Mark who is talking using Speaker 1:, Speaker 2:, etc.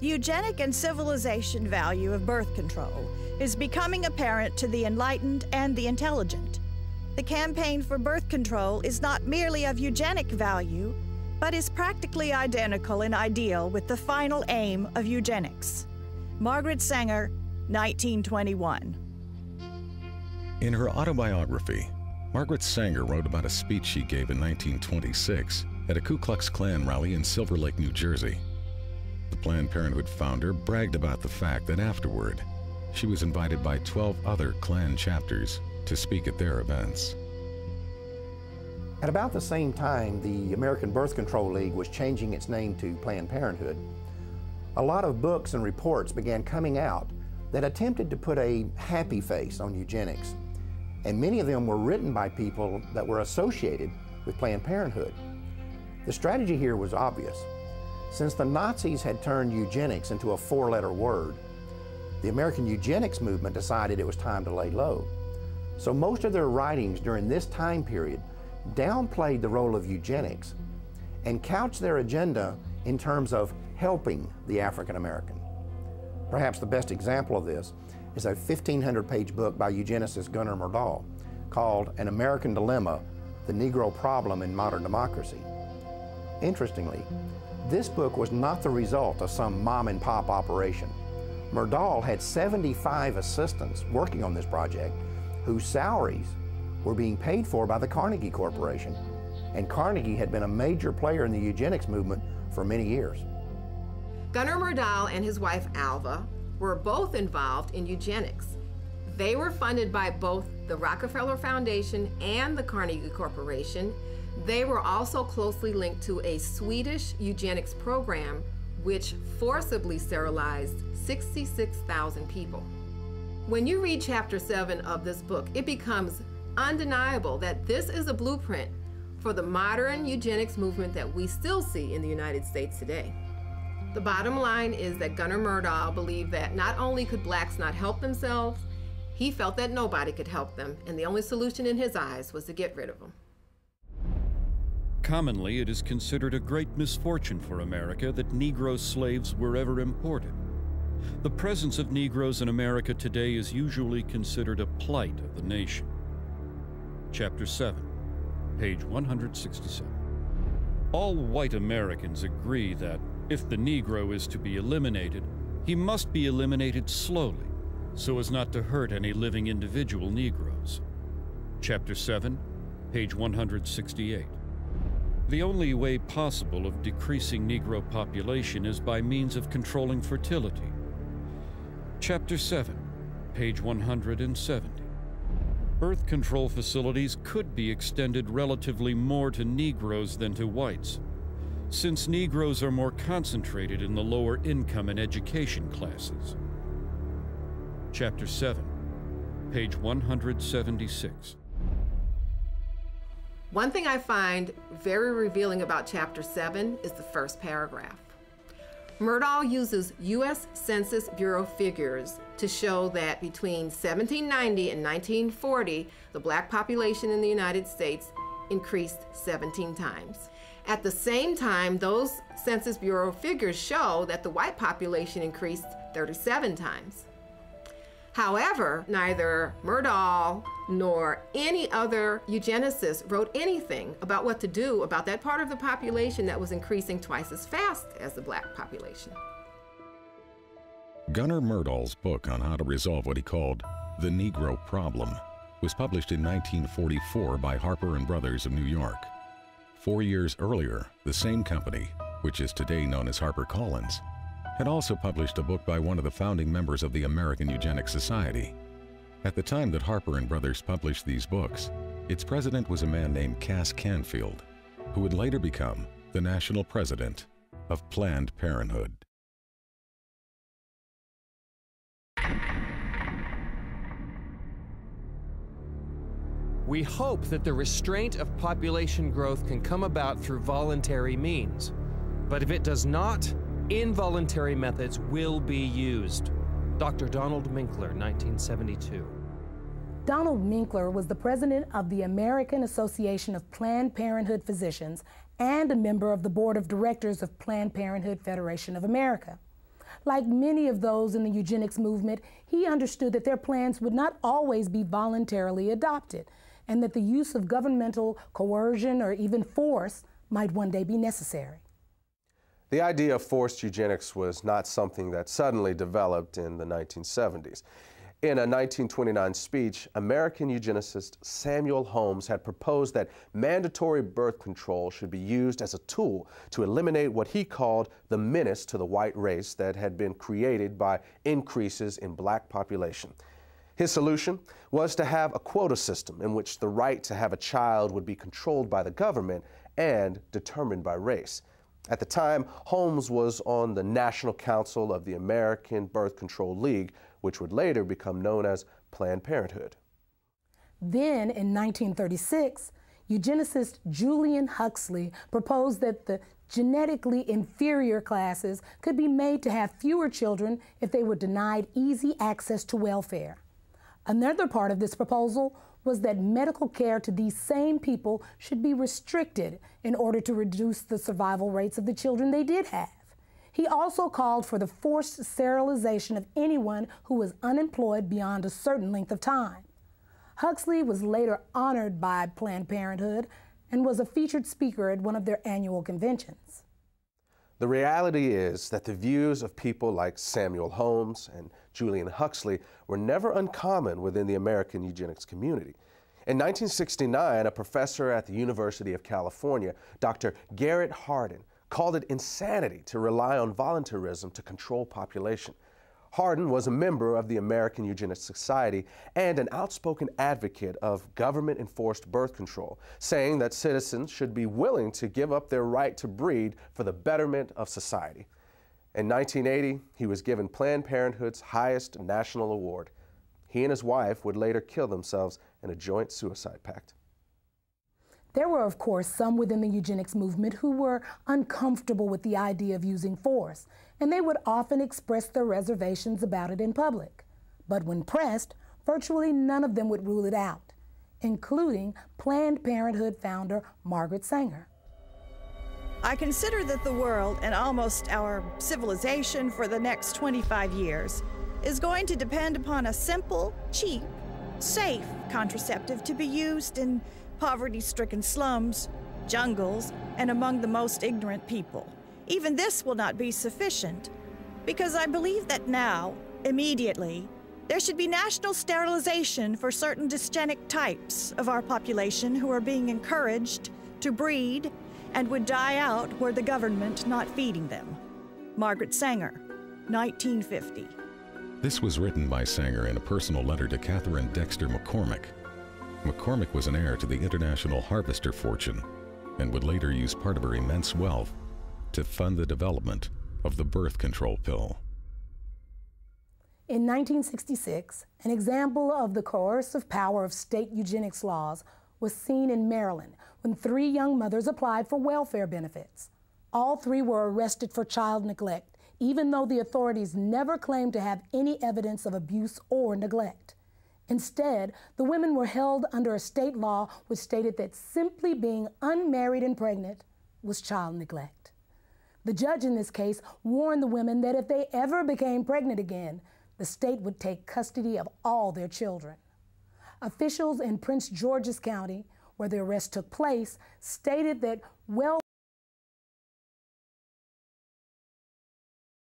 Speaker 1: The eugenic and civilization value of birth control is becoming apparent to the enlightened and the intelligent. The campaign for birth control is not merely of eugenic value, but is practically identical in ideal with the final aim of eugenics. Margaret Sanger, 1921.
Speaker 2: In her autobiography, Margaret Sanger wrote about a speech she gave in 1926 at a Ku Klux Klan rally in Silver Lake, New Jersey. The Planned Parenthood founder bragged about the fact that afterward, she was invited by 12 other Klan chapters to speak at their events.
Speaker 3: At about the same time the American Birth Control League was changing its name to Planned Parenthood, a lot of books and reports began coming out that attempted to put a happy face on eugenics, and many of them were written by people that were associated with Planned Parenthood. The strategy here was obvious. Since the Nazis had turned eugenics into a four-letter word, the American eugenics movement decided it was time to lay low. So most of their writings during this time period downplayed the role of eugenics and couched their agenda in terms of helping the African American. Perhaps the best example of this is a 1,500-page book by eugenicist Gunnar Myrdal called An American Dilemma: The Negro Problem in Modern Democracy. Interestingly, this book was not the result of some mom-and-pop operation. Myrdal had 75 assistants working on this project whose salaries were being paid for by the Carnegie Corporation, and Carnegie had been a major player in the eugenics movement for many years.
Speaker 4: Gunnar Myrdal and his wife Alva were both involved in eugenics. They were funded by both the Rockefeller Foundation and the Carnegie Corporation. They were also closely linked to a Swedish eugenics program which forcibly sterilized 66,000 people. When you read Chapter 7 of this book, it becomes undeniable that this is a blueprint for the modern eugenics movement that we still see in the United States today. The bottom line is that Gunnar Myrdal believed that not only could blacks not help themselves, he felt that nobody could help them, and the only solution in his eyes was to get rid of them.
Speaker 5: Commonly, it is considered a great misfortune for America that Negro slaves were ever imported. The presence of Negroes in America today is usually considered a plight of the nation. Chapter 7, page 167. All white Americans agree that if the Negro is to be eliminated, he must be eliminated slowly, so as not to hurt any living individual Negroes. Chapter 7, page 168. The only way possible of decreasing Negro population is by means of controlling fertility. Chapter 7, page 170. Birth control facilities could be extended relatively more to Negroes than to whites, since Negroes are more concentrated in the lower income and education classes. Chapter 7, page 176.
Speaker 4: One thing I find very revealing about Chapter 7 is the first paragraph. Myrdal uses U.S. Census Bureau figures to show that between 1790 and 1940, the black population in the United States increased 17 times. At the same time, those Census Bureau figures show that the white population increased 37 times. However, neither Myrdal nor any other eugenicist wrote anything about what to do about that part of the population that was increasing twice as fast as the black population.
Speaker 2: Gunnar Myrdal's book on how to resolve what he called the Negro problem was published in 1944 by Harper and Brothers of New York. 4 years earlier, the same company, which is today known as HarperCollins, had also published a book by one of the founding members of the American Eugenics Society. At the time that Harper and Brothers published these books, its president was a man named Cass Canfield, who would later become the national president of Planned Parenthood.
Speaker 6: We hope that the restraint of population growth can come about through voluntary means. But if it does not, involuntary methods will be used. Dr. Donald Minkler, 1972.
Speaker 7: Donald Minkler was the president of the American Association of Planned Parenthood Physicians and a member of the board of directors of Planned Parenthood Federation of America. Like many of those in the eugenics movement, he understood that their plans would not always be voluntarily adopted, and that the use of governmental coercion or even force might one day be necessary.
Speaker 8: The idea of forced eugenics was not something that suddenly developed in the 1970s. In a 1929 speech, American eugenicist Samuel Holmes had proposed that mandatory birth control should be used as a tool to eliminate what he called the menace to the white race that had been created by increases in black population. His solution was to have a quota system in which the right to have a child would be controlled by the government and determined by race. At the time, Holmes was on the National Council of the American Birth Control League, which would later become known as Planned Parenthood.
Speaker 7: Then, in 1936, eugenicist Julian Huxley proposed that the genetically inferior classes could be made to have fewer children if they were denied easy access to welfare. Another part of this proposal was that medical care to these same people should be restricted in order to reduce the survival rates of the children they did have. He also called for the forced sterilization of anyone who was unemployed beyond a certain length of time. Huxley was later honored by Planned Parenthood and was a featured speaker at one of their annual conventions.
Speaker 8: The reality is that the views of people like Samuel Holmes and Julian Huxley were never uncommon within the American eugenics community. In 1969, a professor at the University of California, Dr. Garrett Hardin, called it insanity to rely on voluntarism to control population. Hardin was a member of the American Eugenics Society and an outspoken advocate of government-enforced birth control, saying that citizens should be willing to give up their right to breed for the betterment of society. In 1980, he was given Planned Parenthood's highest national award. He and his wife would later kill themselves in a joint suicide pact.
Speaker 7: There were, of course, some within the eugenics movement who were uncomfortable with the idea of using force, and they would often express their reservations about it in public. But when pressed, virtually none of them would rule it out, including Planned Parenthood founder Margaret Sanger.
Speaker 1: I consider that the world, and almost our civilization for the next 25 years, is going to depend upon a simple, cheap, safe contraceptive to be used in poverty-stricken slums, jungles, and among the most ignorant people. Even this will not be sufficient, because I believe that now, immediately, there should be national sterilization for certain dysgenic types of our population who are being encouraged to breed and would die out were the government not feeding them. Margaret Sanger, 1950.
Speaker 2: This was written by Sanger in a personal letter to Catherine Dexter McCormick. McCormick was an heir to the international harvester fortune and would later use part of her immense wealth to fund the development of the birth control pill.
Speaker 7: In 1966, an example of the coercive power of state eugenics laws was seen in Maryland when 3 young mothers applied for welfare benefits. All 3 were arrested for child neglect, even though the authorities never claimed to have any evidence of abuse or neglect. Instead, the women were held under a state law which stated that simply being unmarried and pregnant was child neglect. The judge in this case warned the women that if they ever became pregnant again, the state would take custody of all their children. Officials in Prince George's County, where the arrest took place, stated that